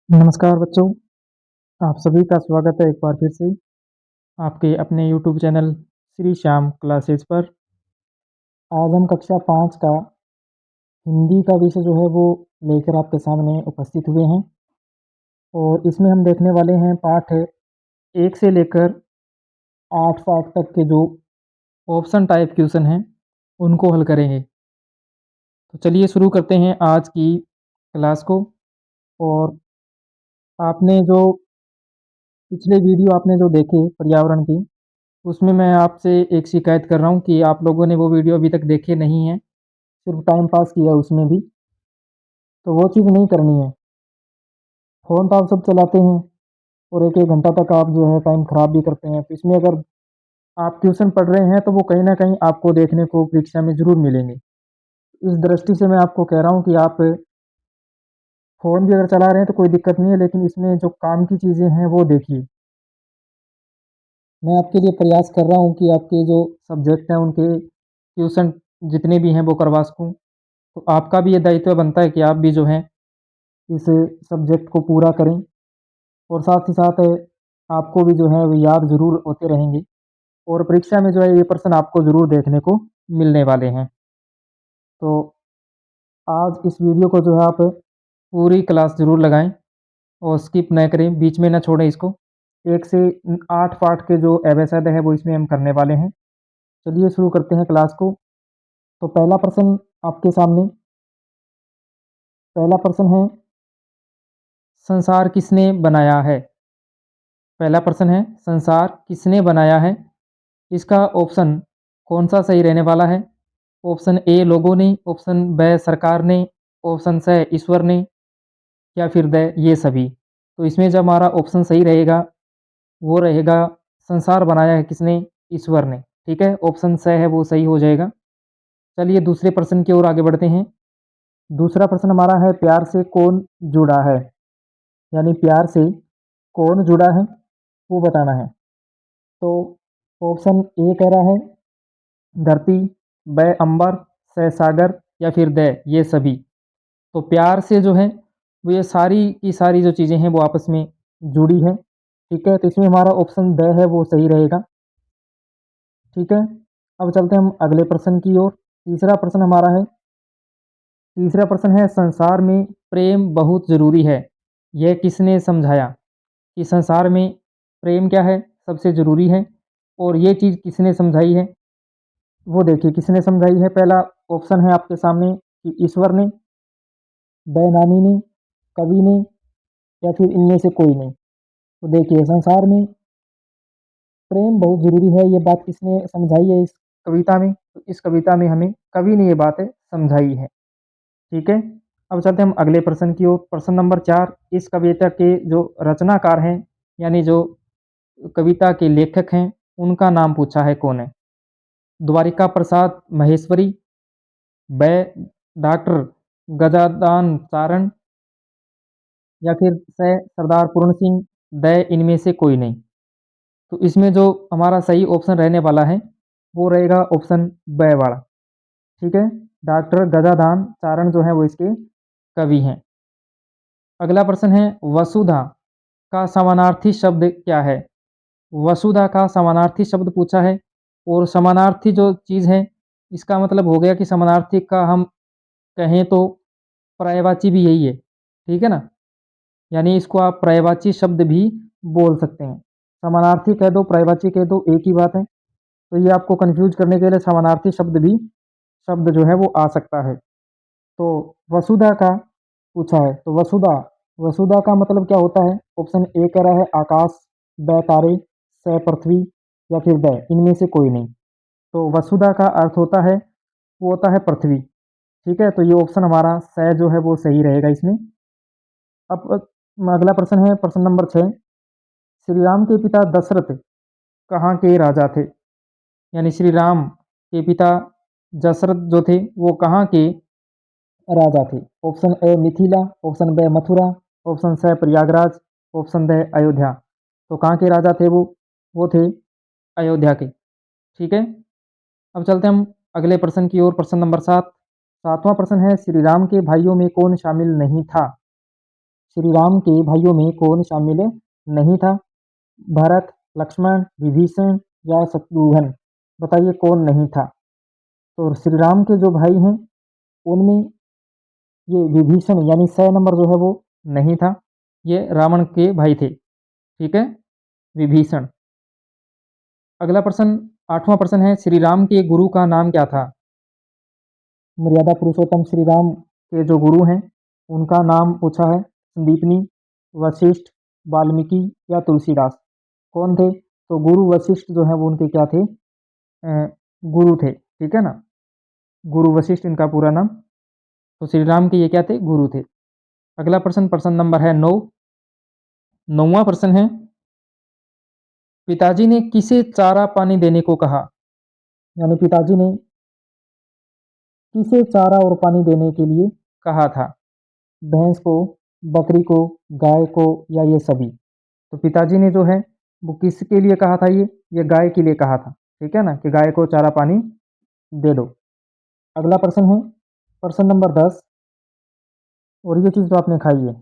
नमस्कार बच्चों, आप सभी का स्वागत है एक बार फिर से आपके अपने YouTube channel Shri Shyam classes पर। आज हम कक्षा 5 का हिंदी का विषय जो है वो लेकर आपके सामने उपस्थित हुए हैं और इसमें हम देखने वाले हैं पाठ 1 से लेकर 8 पाठ तक के जो ऑप्शन टाइप क्वेश्चन हैं, उनको हल करेंगे। तो चलिए शुरू करते हैं आज की क्लास को। और आपने जो पिछले वीडियो आपने जो देखे पर्यावरण की, उसमें मैं आपसे एक शिकायत कर रहा हूँ कि आप लोगों ने वो वीडियो अभी तक देखे नहीं हैं, सिर्फ टाइम पास किया उसमें भी। तो वो चीज़ नहीं करनी है। फ़ोन तो आप सब चलाते हैं और एक एक घंटा तक आप जो है टाइम ख़राब भी करते हैं। तो इसमें अगर आप ट्यूशन पढ़ रहे हैं तो वो कहीं न कहीं आपको देखने को परीक्षा में ज़रूर मिलेंगे। इस दृष्टि से मैं आपको कह रहा हूँ कि आप फ़ोन भी अगर चला रहे हैं तो कोई दिक्कत नहीं है, लेकिन इसमें जो काम की चीज़ें हैं वो देखिए। मैं आपके लिए प्रयास कर रहा हूँ कि आपके जो सब्जेक्ट हैं उनके ट्यूशन जितने भी हैं वो करवा सकूँ। तो आपका भी ये दायित्व बनता है कि आप भी जो है इस सब्जेक्ट को पूरा करें और साथ ही साथ आपको भी जो है वो याद ज़रूर होते रहेंगे और परीक्षा में जो है ये प्रश्न आपको ज़रूर देखने को मिलने वाले हैं। तो आज इस वीडियो को जो है आप पूरी क्लास ज़रूर लगाएँ और स्किप ना करें, बीच में ना छोड़ें इसको। 1 से 8 पाठ के जो एवज़द है वो इसमें हम करने वाले हैं। चलिए शुरू करते हैं क्लास को। तो पहला प्रश्न है, संसार किसने बनाया है? पहला प्रश्न है, संसार किसने बनाया है? इसका ऑप्शन कौन-सा सही रहने वाला है? ऑप्शन ए लोगों ने, ऑप्शन ब सरकार ने, ऑप्शन स ईश्वर ने या फिर द ये सभी। तो इसमें जो हमारा ऑप्शन सही रहेगा, वो रहेगा संसार बनाया है किसने? ईश्वर ने। ठीक है? ऑप्शन स है वो सही हो जाएगा। चलिए दूसरे प्रश्न की ओर आगे बढ़ते हैं। दूसरा प्रश्न हमारा है, प्यार से कौन जुड़ा है? यानी प्यार से कौन जुड़ा है, वो बताना है। तो ऑप्शन ए कह रहा है धरती, ब अंबर, स सागर या फिर द ये सभी। तो प्यार से जो है वो ये सारी की सारी जो चीज़ें हैं वो आपस में जुड़ी हैं। ठीक है? तो इसमें हमारा ऑप्शन ड है वो सही रहेगा। ठीक है? अब चलते हैं हम अगले प्रश्न की ओर। तीसरा प्रश्न है, संसार में प्रेम बहुत ज़रूरी है। यह किसने समझाया? कि संसार में प्रेम क्या है? सबसे ज़रूरी है और ये चीज़ किसने समझाई है? वो देखिए किसने समझाई है। पहला ऑप्शन है आपके सामने कि ईश्वर ने, बैनानी ने, कवि ने या फिर इनमें से कोई नहीं। तो देखिए संसार में प्रेम बहुत ज़रूरी है, ये बात किसने समझाई है इस कविता में? तो इस कविता में हमें कवि ने ये बात समझाई है। ठीक है? अब चलते हैं हम अगले प्रश्न की ओर। प्रश्न नंबर 4, इस कविता के जो रचनाकार हैं, यानी जो कविता के लेखक हैं, उनका नाम पूछा है कौन है? द्वारिका प्रसाद महेश्वरी, ब डॉक्टर गजानन चारण या फिर स सरदार पूर्ण सिंह, द इनमें से कोई नहीं। तो इसमें जो हमारा सही ऑप्शन रहने वाला है, वो रहेगा ऑप्शन ब वाला। ठीक है? डॉक्टर गजानन चारण जो है वो इसके कवि हैं। अगला प्रश्न है, वसुधा का समानार्थी शब्द क्या है? वसुधा का समानार्थी शब्द पूछा है और समानार्थी जो चीज़ है, इसका मतलब हो गया कि समानार्थी का हम कहें तो पर्यायवाची भी यही है। ठीक है ना? यानी इसको आप पर्यायवाची शब्द भी बोल सकते हैं। समानार्थी कह दो, पर्यायवाची कह दो, एक ही बात है। तो ये आपको कन्फ्यूज़ करने के लिए समानार्थी शब्द जो है वो आ सकता है। तो वसुधा का पूछा है, तो वसुधा वसुधा का मतलब क्या होता है? ऑप्शन ए कह रहा है आकाश, ब तारे, स पृथ्वी या फिर द इनमें से कोई नहीं। तो वसुधा का अर्थ होता है, वो होता है पृथ्वी। ठीक है? तो ये ऑप्शन हमारा स जो है वो सही रहेगा इसमें। अब अगला प्रश्न है, प्रश्न नंबर 6, श्री राम के पिता दशरथ कहाँ के राजा थे? यानी श्री राम के पिता दशरथ जो थे वो कहाँ के राजा थे? Option A Mithila, option B Mathura, option C Prayagraj, option D Ayodhya. तो कहाँ के राजा थे वो थे अयोध्या के। ठीक है? अब चलते हैं हम अगले प्रश्न की ओर। प्रश्न नंबर 7, सातवां प्रश्न है, श्री राम के भाइयों में कौन शामिल नहीं था? श्री राम के भाइयों में कौन शामिल नहीं था? भरत, लक्ष्मण, विभीषण या शत्रुघ्न? बताइए कौन नहीं था? तो श्री राम के जो भाई हैं उनमें ये विभीषण यानी 6 नंबर जो है वो नहीं था। ये रावण के भाई थे। ठीक है, विभीषण। अगला प्रश्न, 8वां प्रश्न है, श्री राम के गुरु का नाम क्या था? मर्यादा पुरुषोत्तम श्री राम के जो गुरु हैं उनका नाम पूछा है। संदीपनी, वशिष्ठ, वाल्मीकि या तुलसीदास? कौन थे? तो गुरु वशिष्ठ जो है वो उनके क्या थे? गुरु थे। ठीक है ना, गुरु वशिष्ठ इनका पूरा नाम। तो श्री राम के ये क्या थे? गुरु थे। अगला प्रश्न, प्रश्न नंबर है 9। 9वां प्रश्न है, पिताजी ने किसे चारा पानी देने को कहा? यानी पिताजी ने किसे चारा और पानी देने के लिए कहा था? भैंस को, बकरी को, गाय को या ये सभी? तो पिताजी ने जो है वो किसके लिए कहा था? ये गाय के लिए कहा था। ठीक है ना, कि गाय को चारा पानी दे दो। अगला प्रश्न है प्रश्न नंबर 10, और ये चीज़ तो आपने खाई है।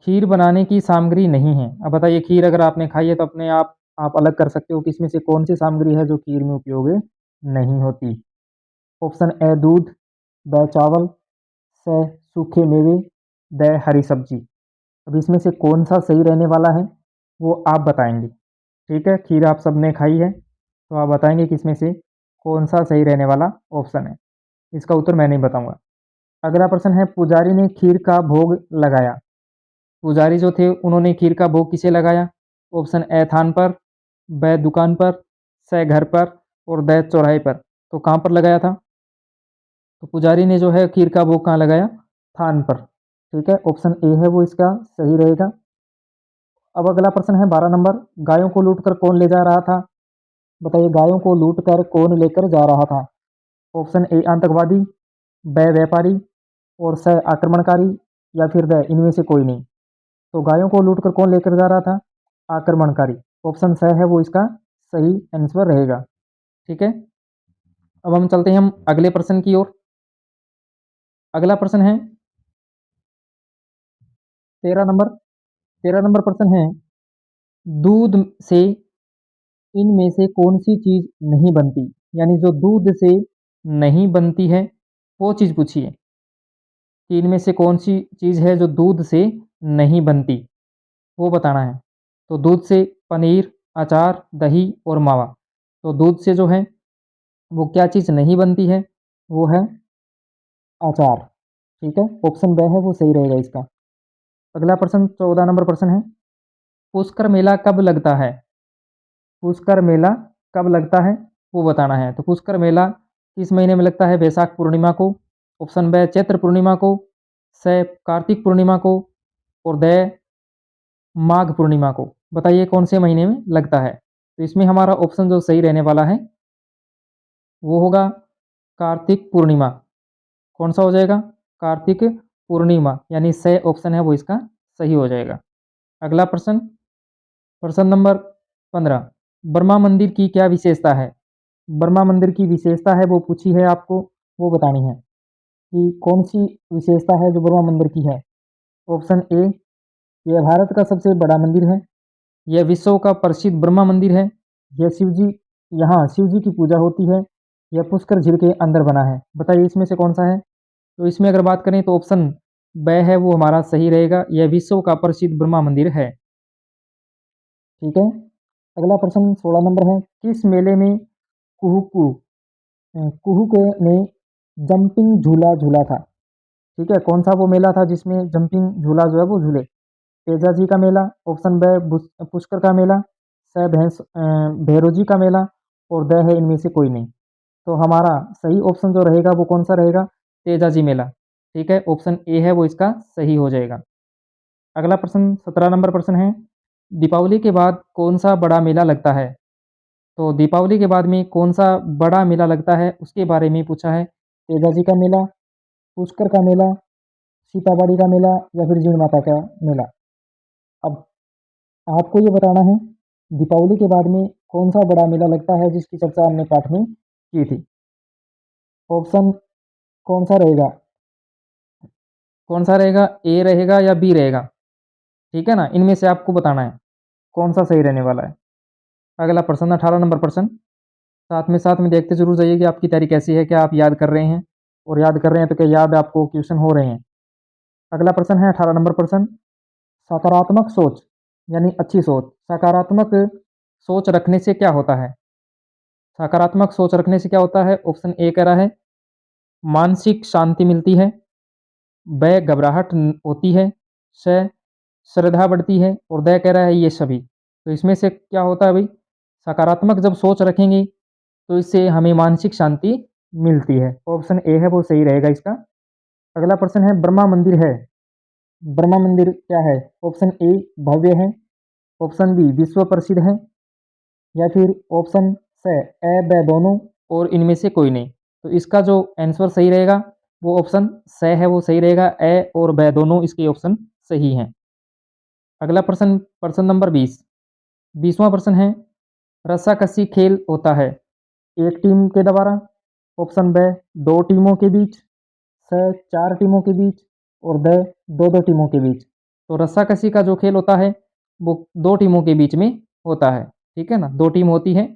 खीर बनाने की सामग्री नहीं है। अब बताइए, खीर अगर आपने खाई है तो अपने आप अलग कर सकते हो कि इसमें से कौन सी सामग्री है जो खीर में उपयोग नहीं होती। ऑप्शन ए दूध, ब चावल, स सूखे मेवे, द हरी सब्जी। अब इसमें से कौन सा सही रहने वाला है वो आप बताएंगे। ठीक है, खीर आप सबने खाई है तो आप बताएंगे कि इसमें से कौन सा सही रहने वाला ऑप्शन है। इसका उत्तर मैं नहीं बताऊंगा। अगला प्रश्न है, पुजारी ने खीर का भोग लगाया। पुजारी जो थे उन्होंने खीर का भोग किसे लगाया? ऑप्शन ए थान पर, ब दुकान पर, स घर पर और द चौराहे पर। तो कहाँ पर लगाया था? तो पुजारी ने जो है खीर का भोग कहाँ लगाया? थान पर। ठीक है, ऑप्शन ए है वो इसका सही रहेगा। अब अगला प्रश्न है 12 नंबर, गायों को लूटकर कौन ले जा रहा था? बताइए, गायों को लूटकर कौन लेकर जा रहा था? ऑप्शन ए आतंकवादी, ब व्यापारी और स आक्रमणकारी या फिर द इनमें से कोई नहीं। तो गायों को लूटकर कौन लेकर जा रहा था? आक्रमणकारी। ऑप्शन स है वो इसका सही आंसर रहेगा। ठीक है, अब हम चलते हैं हम अगले प्रश्न की ओर। अगला प्रश्न है 13 नंबर। 13 नंबर प्रश्न है, दूध से इनमें से कौन सी चीज नहीं बनती? यानी जो दूध से नहीं बनती है वो चीज पूछी है कि इनमें से कौन सी चीज है जो दूध से नहीं बनती, वो बताना है। तो दूध से पनीर, अचार, दही और मावा। तो दूध से जो है वो क्या चीज नहीं बनती है? वो है अचार। ठीक है, ऑप्शन ब है वो सही रहेगा इसका। अगला प्रश्न 14 नंबर प्रश्न है, पुष्कर मेला कब लगता है? पुष्कर मेला कब लगता है वो बताना है। तो पुष्कर मेला किस महीने में लगता है? वैशाख पूर्णिमा को। ऑप्शन ब चैत्र पूर्णिमा को, स कार्तिक पूर्णिमा को और द माघ पूर्णिमा को। बताइए कौन से महीने में लगता है? तो इसमें हमारा ऑप्शन जो सही रहने वाला है वो होगा कार्तिक पूर्णिमा। कौन सा हो जाएगा? कार्तिक पूर्णिमा, यानी स ऑप्शन है वो इसका सही हो जाएगा। अगला प्रश्न, प्रश्न नंबर 15, ब्रह्मा मंदिर की क्या विशेषता है? ब्रह्मा मंदिर की विशेषता है वो पूछी है आपको, वो बतानी है कि कौन सी विशेषता है जो ब्रह्मा मंदिर की है। ऑप्शन ए, यह भारत का सबसे बड़ा मंदिर है। यह विश्व का प्रसिद्ध ब्रह्मा मंदिर है। यह शिव जी, यहाँ शिव जी की पूजा होती है। यह पुष्कर झील के अंदर बना है। बताइए इसमें से कौन सा है? तो इसमें अगर बात करें तो ऑप्शन ब है वो हमारा सही रहेगा। यह विश्व का प्रसिद्ध ब्रह्मा मंदिर है। ठीक है, अगला प्रश्न 16 नंबर है, किस मेले में कुहुकू कुहुक ने जंपिंग झूला झूला था? ठीक है, कौन सा वो मेला था जिसमें जंपिंग झूला जो है वो झूले? तेजा जी का मेला, ऑप्शन ब पुष्कर का मेला, स भैरव जी का मेला और द है इनमें से कोई नहीं। तो हमारा सही ऑप्शन जो रहेगा वो कौन सा रहेगा? तेजा जी मेला। ठीक है, ऑप्शन ए है वो इसका सही हो जाएगा। अगला प्रश्न 17 नंबर प्रश्न है, दीपावली के बाद कौन सा बड़ा मेला लगता है? तो दीपावली के बाद में कौन सा बड़ा मेला लगता है उसके बारे में पूछा है। तेजा जी का मेला, पुष्कर का मेला, सीताबाड़ी का मेला या फिर जीण माता का मेला? अब आपको ये बताना है दीपावली के बाद में कौन सा बड़ा मेला लगता है जिसकी चर्चा हमने पाठ में की थी। ऑप्शन कौन सा रहेगा? कौन सा रहेगा? ए रहेगा या बी रहेगा? ठीक है ना? इनमें से आपको बताना है कौन सा सही रहने वाला है। अगला प्रश्न 18 नंबर प्रश्न, साथ में देखते ज़रूर जाइए कि आपकी तैयारी कैसी है, क्या आप याद कर रहे हैं? और याद कर रहे हैं तो क्या याद आपको क्वेश्चन हो रहे हैं? अगला प्रश्न है 18 नंबर प्रश्न, सकारात्मक सोच यानी अच्छी सोच, सकारात्मक सोच रखने से क्या होता है? सकारात्मक सोच रखने से क्या होता है? ऑप्शन ए कह रहा है मानसिक शांति मिलती है, ब घबराहट होती है, श श्रद्धा बढ़ती है और द कह रहा है ये सभी। तो इसमें से क्या होता है भाई? सकारात्मक जब सोच रखेंगे तो इससे हमें मानसिक शांति मिलती है। ऑप्शन ए है वो सही रहेगा इसका। अगला प्रश्न है ब्रह्मा मंदिर है, ब्रह्मा मंदिर क्या है? ऑप्शन ए भव्य है, ऑप्शन बी विश्व प्रसिद्ध है, या फिर ऑप्शन स ए ब दोनों और इनमें से कोई नहीं। तो इसका जो आंसर सही रहेगा वो ऑप्शन स है वो सही रहेगा। ए और ब दोनों इसके ऑप्शन सही हैं। अगला प्रश्न, प्रश्न नंबर 20, 20वां प्रश्न है रस्साकसी खेल होता है एक टीम के द्वारा, ऑप्शन ब दो टीमों के बीच, स चार टीमों के बीच और द दो दो टीमों के बीच। तो रस्साकसी का जो खेल होता है वो दो टीमों के बीच में होता है। ठीक है ना, दो टीम होती है।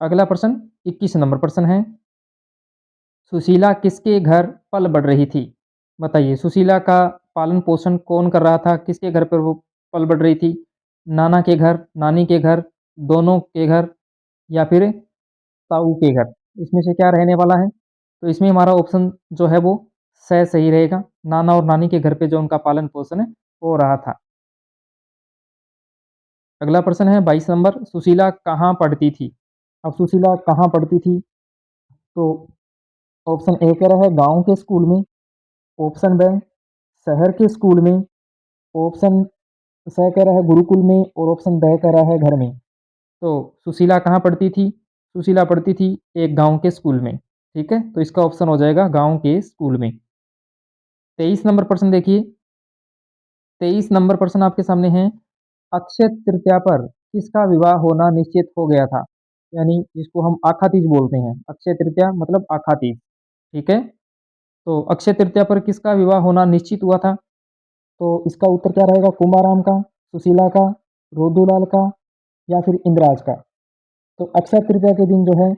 अगला प्रश्न 21 नंबर प्रश्न है सुशीला किसके घर पल बढ़ रही थी? बताइए सुशीला का पालन पोषण कौन कर रहा था? किसके घर पर वो पल बढ़ रही थी? नाना के घर, नानी के घर, दोनों के घर या फिर ताऊ के घर? इसमें से क्या रहने वाला है? तो इसमें हमारा ऑप्शन जो है वो स सही रहेगा। नाना और नानी के घर पे जो उनका पालन पोषण हो रहा था। अगला प्रश्न है 22 नंबर, सुशीला कहाँ पढ़ती थी? अब सुशीला कहाँ पढ़ती थी? तो ऑप्शन ए कह रहा है गाँव के स्कूल में, ऑप्शन ब शहर के स्कूल में, ऑप्शन स कह रहा है गुरुकुल में और ऑप्शन ड कह रहा है घर में। तो सुशीला कहाँ पढ़ती थी? सुशीला पढ़ती थी एक गाँव के स्कूल में। ठीक है, तो इसका ऑप्शन हो जाएगा गाँव के स्कूल में। 23 नंबर प्रश्न देखिए, 23 नंबर प्रश्न आपके सामने है अक्षय तृतीया पर किसका विवाह होना निश्चित हो गया था? यानी जिसको हम आखातीज बोलते हैं। अक्षय तृतीया मतलब आखातीज। ठीक है, तो अक्षय तृतीया पर किसका विवाह होना निश्चित हुआ था? तो इसका उत्तर क्या रहेगा? कुंभाराम का, सुशीला का, रोधूलाल का या फिर इंद्राज का? तो अक्षय तृतीया के दिन जो है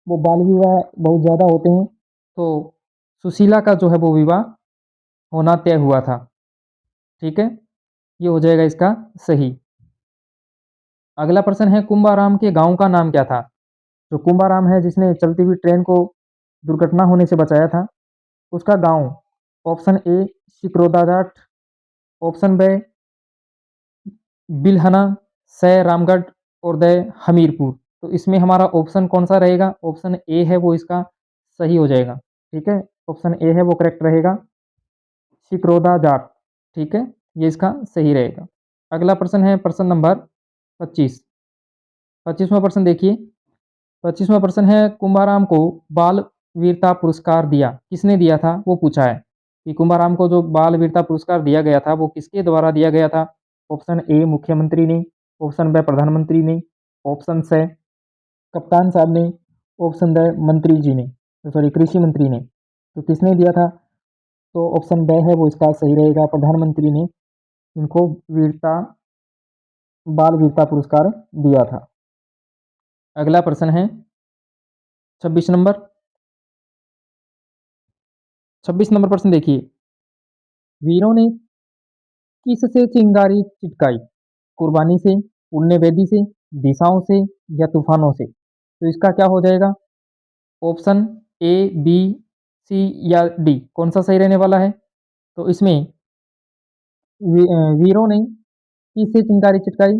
वो बाल विवाह बहुत ज़्यादा होते हैं। तो सुशीला का जो है वो विवाह होना तय हुआ था। ठीक है, ये हो जाएगा इसका सही। अगला प्रश्न है कुंभाराम के गांव का नाम क्या था? जो कुंभाराम है जिसने चलती हुई ट्रेन को दुर्घटना होने से बचाया था, उसका गांव, option A Sikroda Jat, option B Bilhana, स रामगढ़ और द हमीरपुर। तो इसमें हमारा ऑप्शन कौन सा रहेगा? ऑप्शन ए है वो इसका सही हो जाएगा। ठीक है, ऑप्शन ए है वो करेक्ट रहेगा, सिकरोदा जाट। ठीक है, ये इसका सही रहेगा। अगला प्रश्न है प्रश्न नंबर 25, 25वां प्रश्न देखिए, 25वां प्रश्न है कुंभाराम को बाल वीरता पुरस्कार दिया किसने दिया था? वो पूछा है कि कुंभाराम को जो बाल वीरता पुरस्कार दिया गया था वो किसके द्वारा दिया गया था? ऑप्शन ए मुख्यमंत्री ने, ऑप्शन बी प्रधानमंत्री ने, ऑप्शन सी कप्तान साहब ने, ऑप्शन द मंत्री जी ने, सॉरी कृषि मंत्री ने। तो किसने दिया था? तो ऑप्शन बी है वो इसका सही रहेगा, प्रधानमंत्री ने इनको वीरता बाल वीरता पुरस्कार दिया था। अगला प्रश्न है 26 नंबर, 26 नंबर प्रश्न देखिए, वीरों ने किससे चिंगारी चिटकाई? कुर्बानी से, पुण्य वेदी से, दिशाओं से या तूफानों से? तो इसका क्या हो जाएगा? ऑप्शन ए बी सी या डी कौन सा सही रहने वाला है? तो इसमें वीरों ने किससे चिंगारी चिटकाई?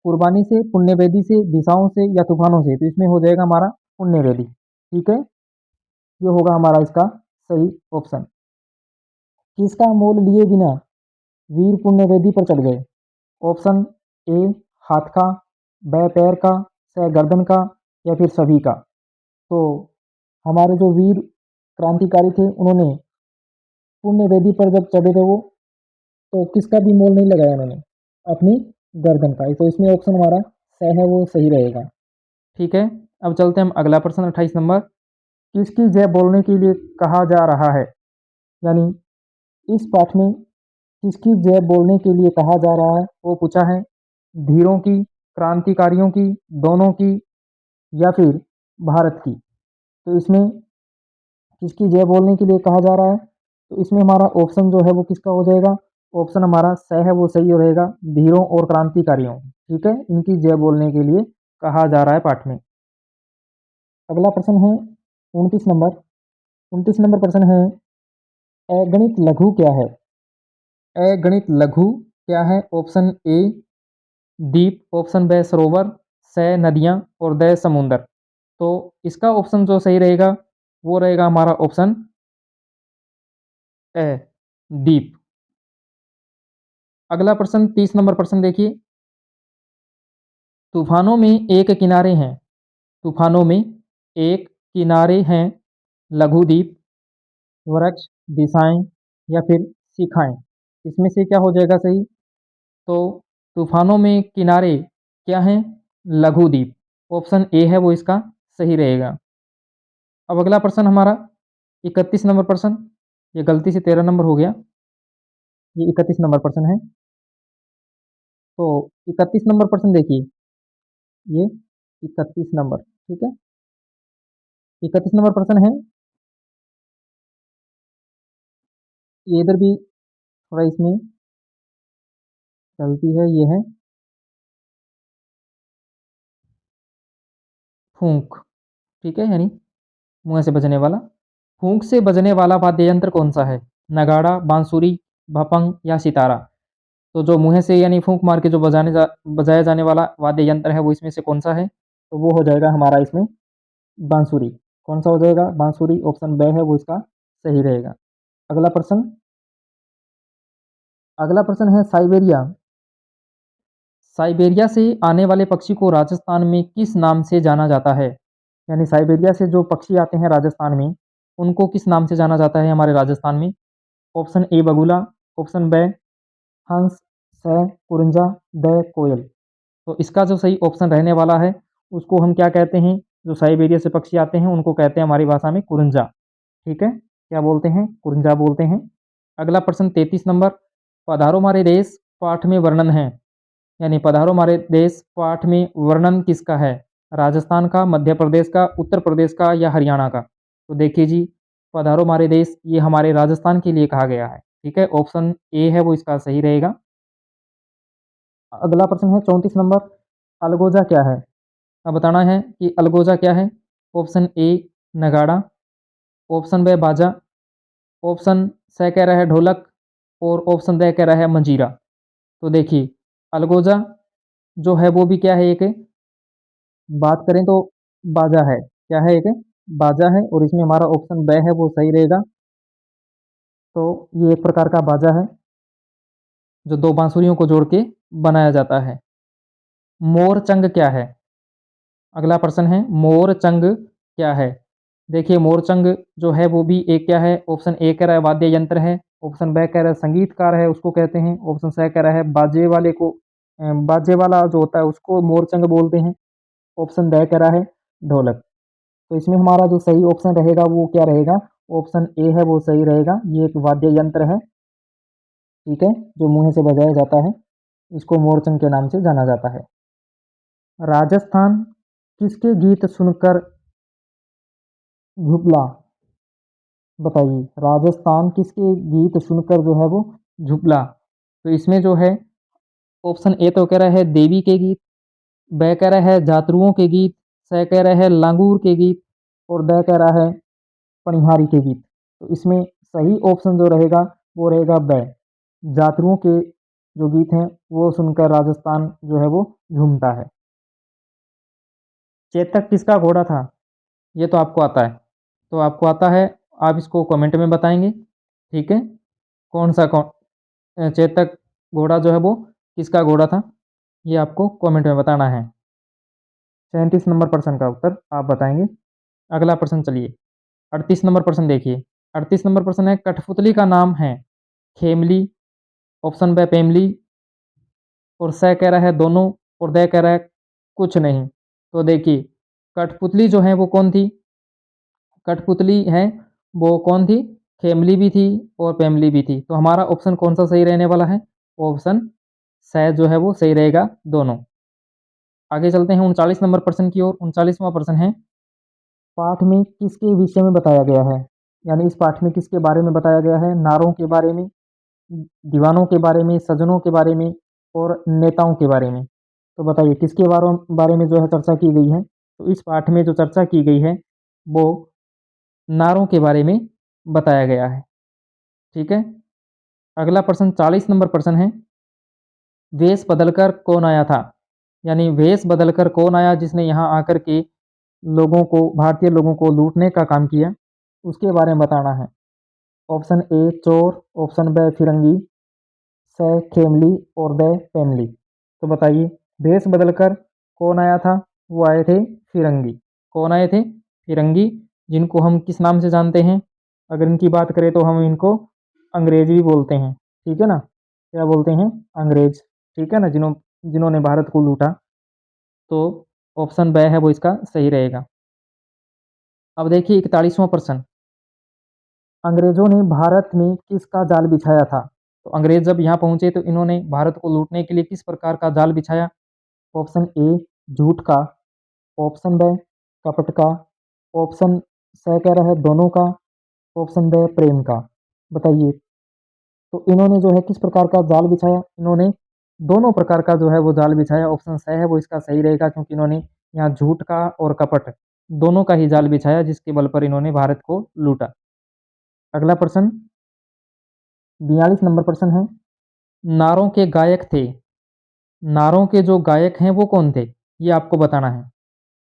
कुर्बानी से, पुण्य वेदी से, दिशाओं से या तूफानों से? तो इसमें हो जाएगा हमारा पुण्य वेदी। ठीक है, ये होगा हमारा इसका सही ऑप्शन। किसका मोल लिए बिना वीर पुण्य वेदी पर चढ़ गए? ऑप्शन ए हाथ का, ब पैर का, च गर्दन का या फिर सभी का? तो हमारे जो वीर क्रांतिकारी थे उन्होंने पुण्य वेदी पर जब चढ़े थे वो, तो किसका भी मोल नहीं लगाया उन्होंने, अपनी गर्दन का। तो इसमें ऑप्शन हमारा स है वो सही रहेगा। ठीक है, अब चलते हैं हम अगला प्रश्न 28 नंबर, किसकी जय बोलने के लिए कहा जा रहा है? यानी इस पाठ में किसकी जय बोलने के लिए कहा जा रहा है, वो पूछा है। धीरों की, क्रांतिकारियों की, दोनों की, या फिर भारत की। तो इसमें किसकी जय बोलने के लिए कहा जा रहा है, तो इसमें हमारा ऑप्शन जो है वो किसका हो जाएगा, ऑप्शन हमारा स है वो सही रहेगा, धीरों और क्रांतिकारियों। ठीक है, इनकी जय बोलने के लिए कहा जा रहा है पाठ में। अगला प्रश्न है 29 नंबर। 29 नंबर प्रश्न है, अगणित लघु क्या है। अगणित लघु क्या है, ऑप्शन ए द्वीप, ऑप्शन बी सरोवर, स नदियां और द समुंदर। तो इसका ऑप्शन जो सही रहेगा वो रहेगा हमारा ऑप्शन ए द्वीप। अगला प्रश्न 30 नंबर प्रश्न देखिए, तूफानों में एक किनारे हैं, तूफानों में एक किनारे हैं लघु द्वीप, वृक्ष, दिशाएं या फिर शिखाएं। इसमें से क्या हो जाएगा सही, तो तूफानों में किनारे क्या हैं, लघु द्वीप। ऑप्शन ए है वो इसका सही रहेगा। अब अगला प्रश्न हमारा 31 नंबर प्रश्न, ये गलती से 13 नंबर हो गया, ये 31 नंबर प्रश्न है। तो 31 नंबर प्रश्न देखिए, ये 31 नंबर, ठीक है। 31 नंबर प्रश्न है, ये इधर भी थोड़ा इसमें गलती है, ये है फूंक। ठीक है, यानी मुंह से बजने वाला। फूंक से बजने वाला वाद्य यंत्र कौन सा है, नगाड़ा, बांसुरी, भपंग या सितारा। तो जो मुंह से यानी फूंक मार के जो बजाया जाने वाला वाद्य यंत्र है वो इसमें से कौन सा है, तो वो हो जाएगा हमारा इसमें बांसुरी। कौन सा हो जाएगा, बांसुरी। ऑप्शन बे है वो इसका सही रहेगा। अगला प्रश्न, अगला प्रश्न है साइबेरिया। साइबेरिया से आने वाले पक्षी को राजस्थान में किस नाम से जाना जाता है, यानी साइबेरिया से जो पक्षी आते हैं राजस्थान में उनको किस नाम से जाना जाता है हमारे राजस्थान में। ऑप्शन ए बगुला, ऑप्शन बे हंस, स कुरंजा, द कोयल। तो इसका जो सही ऑप्शन रहने वाला है उसको हम क्या कहते हैं, जो साइबेरिया से पक्षी आते हैं उनको कहते हैं हमारी भाषा में कुरंजा। ठीक है, क्या बोलते हैं, कुरंजा बोलते हैं। अगला प्रश्न 33 नंबर, पधारो हमारे देश पाठ में वर्णन है, यानी पधारो हमारे देश पाठ में वर्णन किसका है, राजस्थान का, मध्य प्रदेश का, उत्तर प्रदेश का या हरियाणा का। तो देखिए जी, पधारो हमारे देश ये हमारे राजस्थान के लिए कहा गया है। ठीक है, ऑप्शन ए है वो इसका सही रहेगा। अगला प्रश्न है 34 नंबर, अलगोजा क्या है। अब बताना है कि अलगोजा क्या है। ऑप्शन ए नगाड़ा, ऑप्शन बी बाजा, ऑप्शन स कह रहा है ढोलक और ऑप्शन द कह रहा है मंजीरा। तो देखिए, अलगोजा जो है वो भी क्या है, एक बात करें तो बाजा है। क्या है, एक बाजा है और इसमें हमारा ऑप्शन बे है वो सही रहेगा। तो ये एक प्रकार का बाजा है जो दो बांसुरियों को जोड़ के बनाया जाता है। मोरचंग क्या है, अगला प्रश्न है मोरचंग क्या है। देखिए, मोरचंग जो है वो भी एक क्या है, ऑप्शन ए कह रहा है वाद्य यंत्र है, ऑप्शन बी कह रहा है संगीतकार है उसको कहते हैं, ऑप्शन सी कह रहा है बाजे वाले को बाजे वाला जो होता है उसको मोरचंग बोलते हैं, ऑप्शन डी कह रहा है ढोलक। तो इसमें हमारा जो सही ऑप्शन रहेगा वो क्या रहेगा, ऑप्शन ए है वो सही रहेगा। ये एक वाद्य यंत्र है, ठीक है, जो मुंह से बजाया जाता है, इसको मोरचंग के नाम से जाना जाता है। राजस्थान किसके गीत सुनकर झुबला, बताइए, राजस्थान किसके गीत सुनकर जो है वो झुबला। तो इसमें जो है ऑप्शन ए तो कह रहा है देवी के गीत, ब कह रहा है जातरुओं के गीत, स कह रहा है लांगूर के गीत और द कह रहा है पनिहारी के गीत। तो इसमें सही ऑप्शन जो रहेगा वो रहेगा ब, जातरुओं के जो गीत हैं वो सुनकर राजस्थान जो है वो झूमता है। चेतक किसका घोड़ा था, ये तो आपको आता है, तो आपको आता है, आप इसको कमेंट में बताएंगे। ठीक है, कौन चेतक घोड़ा जो है वो किसका घोड़ा था, ये आपको कमेंट में बताना है। 37 नंबर प्रश्न का उत्तर आप बताएंगे। अगला प्रश्न चलिए, 38 नंबर प्रश्न देखिए। 38 नंबर प्रश्न है, कठपुतली का नाम है खेमली, ऑप्शन बी पेमली और स कह रहा है दोनों और द कह रहा है कुछ नहीं। तो देखिए, कठपुतली जो है वो कौन थी, कठपुतली है वो कौन थी, फैमिली भी थी और फैमिली भी थी। तो हमारा ऑप्शन कौन सा सही रहने वाला है? ऑप्शन स जो है वो सही रहेगा दोनों। आगे चलते हैं 39 नंबर प्रश्न की ओर। 39वां प्रश्न है, पाठ में किसके विषय में बताया गया है? यानी इस पाठ में किसके बारे में बताया गया है? नारों के बारे में, दीवानों के बारे में, सज्जनों के बारे में और नेताओं के बारे में। तो बताइए किसके बारे में जो है चर्चा की गई है? तो इस पाठ में जो चर्चा की गई है वो नारों के बारे में बताया गया है। ठीक है। अगला प्रश्न 40 नंबर प्रश्न है, वेश बदलकर कौन आया था? यानी वेश बदलकर कौन आया जिसने यहाँ आकर के लोगों को, भारतीय लोगों को लूटने का काम किया, उसके बारे में बताना है। ऑप्शन ए चोर, ऑप्शन बी फिरंगी, स खेमली और द फैमिली। तो बताइए भेष बदलकर कौन आया था? वो आए थे फिरंगी। कौन आए थे? फिरंगी, जिनको हम किस नाम से जानते हैं? अगर इनकी बात करें तो हम इनको अंग्रेज भी बोलते हैं। ठीक है ना? क्या बोलते हैं? अंग्रेज। ठीक है ना? जिन्होंने भारत को लूटा। तो ऑप्शन ब है वो इसका सही रहेगा। अब देखिए 41वां प्रश्न, अंग्रेजों ने भारत में किसका जाल बिछाया था? तो अंग्रेज जब यहाँ पहुंचे तो इन्होंने भारत को लूटने के लिए किस प्रकार का जाल बिछाया? ऑप्शन ए झूठ का, ऑप्शन ब कपट का, ऑप्शन स कह रहा है दोनों का, ऑप्शन द प्रेम का। बताइए तो इन्होंने जो है किस प्रकार का जाल बिछाया? इन्होंने दोनों प्रकार का जो है वो जाल बिछाया। ऑप्शन स है वो इसका सही रहेगा, क्योंकि इन्होंने यहाँ झूठ का और कपट दोनों का ही जाल बिछाया, जिसके बल पर इन्होंने भारत को लूटा। अगला प्रश्न 42 नंबर प्रश्न है, नारों के गायक थे। नारों के जो गायक हैं वो कौन थे? ये आपको बताना है।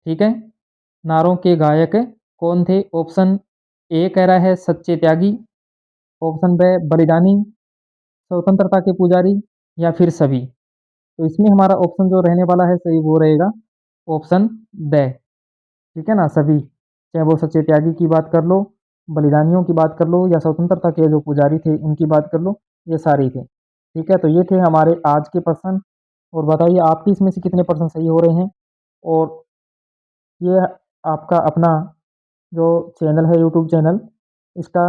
ठीक है। नारों के गायक कौन थे? ऑप्शन ए कह रहा है सच्चे त्यागी, ऑप्शन ब बलिदानी, स्वतंत्रता के पुजारी या फिर सभी। तो इसमें हमारा ऑप्शन जो रहने वाला है सही वो रहेगा ऑप्शन ड। ठीक है ना? सभी, चाहे वो सच्चे त्यागी की बात कर लो, बलिदानियों की बात कर लो या स्वतंत्रता के जो पुजारी थे उनकी बात कर लो, ये सारे थे। ठीक है, तो ये थे हमारे आज के प्रश्न। और बताइए आपके इसमें से कितने प्रश्न सही हो रहे हैं? और ये आपका अपना जो चैनल है, यूट्यूब चैनल, इसका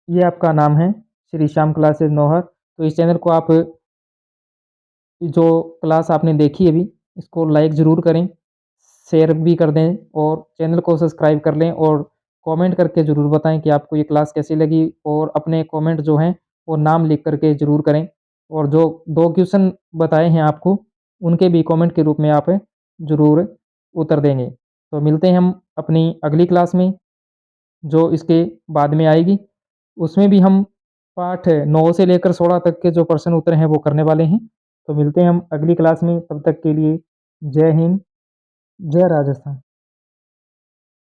ये आपका नाम है श्री श्याम क्लासेस नौहर। तो इस चैनल को आप, जो क्लास आपने देखी अभी, इसको लाइक ज़रूर करें, शेयर भी कर दें और चैनल को सब्सक्राइब कर लें और कमेंट करके ज़रूर बताएं कि आपको ये क्लास कैसी लगी। और अपने कमेंट जो हैं वो नाम लिख करके ज़रूर करें। और जो 2 क्वेश्चन बताए हैं आपको, उनके भी कमेंट के रूप में आप ज़रूर उत्तर देंगे। तो मिलते हैं हम अपनी अगली क्लास में, जो इसके बाद में आएगी। उसमें भी हम पाठ 9 से लेकर 16 तक के जो प्रश्न उत्तर हैं वो करने वाले हैं। तो मिलते हैं हम अगली क्लास में, तब तक के लिए जय हिंद, जय राजस्थान।